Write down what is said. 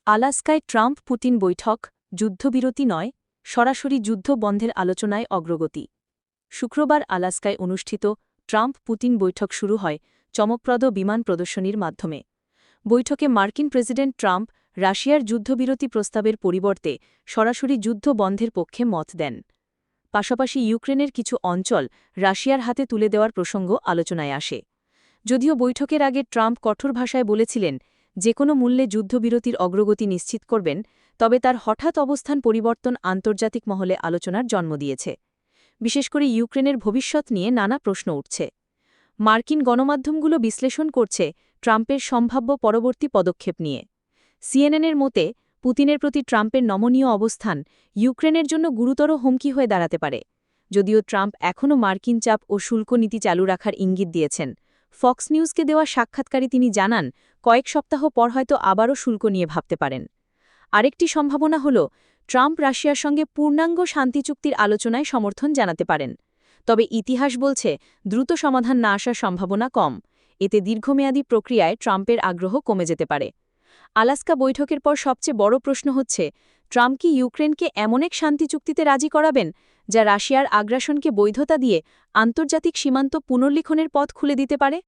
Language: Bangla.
আলাস্কায় ট্রাম্প পুতিন বৈঠক যুদ্ধবিরতি নয়, সরাসরি যুদ্ধ বন্ধের আলোচনায় অগ্রগতি। শুক্রবার আলাস্কায় অনুষ্ঠিত ট্রাম্প পুতিন বৈঠক শুরু হয় চমকপ্রদ বিমান প্রদর্শনীর মাধ্যমে। বৈঠকে মার্কিন প্রেসিডেন্ট ট্রাম্প রাশিয়ার যুদ্ধবিরতি প্রস্তাবের পরিবর্তে সরাসরি যুদ্ধ বন্ধের পক্ষে মত দেন। পাশাপাশি ইউক্রেনের কিছু অঞ্চল রাশিয়ার হাতে তুলে দেওয়ার প্রসঙ্গ আলোচনায় আসে। যদিও বৈঠকের আগে ট্রাম্প কঠোর ভাষায় বলেছিলেন যে কোনো মূল্যে যুদ্ধবিরতির অগ্রগতি নিশ্চিত করবেন, তবে তার হঠাৎ অবস্থান পরিবর্তন আন্তর্জাতিক মহলে আলোচনার জন্ম দিয়েছে। বিশেষ করে ইউক্রেনের ভবিষ্যৎ নিয়ে নানা প্রশ্ন উঠছে। মার্কিন গণমাধ্যমগুলো বিশ্লেষণ করছে ট্রাম্পের সম্ভাব্য পরবর্তী পদক্ষেপ নিয়ে। সিএনএনের মতে, পুতিনের প্রতি ট্রাম্পের নমনীয় অবস্থান ইউক্রেনের জন্য গুরুতর হুমকি হয়ে দাঁড়াতে পারে। যদিও ট্রাম্প এখনও মার্কিন চাপ ও শুল্ক নীতি চালু রাখার ইঙ্গিত দিয়েছেন। ফক্স নিউজকে দেওয়া সাক্ষাৎকারে তিনি জানান, কয়েক সপ্তাহ পর হয়তো আবারও শুল্ক নিয়ে ভাবতে পারেন। আরেকটি সম্ভাবনা হল ট্রাম্প রাশিয়ার সঙ্গে পূর্ণাঙ্গ শান্তি চুক্তির আলোচনায় সমর্থন জানাতে পারেন। তবে ইতিহাস বলছে দ্রুত সমাধান না আসার সম্ভাবনা কম। এতে দীর্ঘমেয়াদী প্রক্রিয়ায় ট্রাম্পের আগ্রহ কমে যেতে পারে। আলাস্কা বৈঠকের পর সবচেয়ে বড় প্রশ্ন হচ্ছে, ট্রাম্প কি ইউক্রেনকে এমন এক শান্তি চুক্তিতে রাজি করাবেন যা রাশিয়ার আগ্রাসনকে বৈধতা দিয়ে আন্তর্জাতিক সীমান্ত পুনর্লিখনের পথ খুলে দিতে পারে?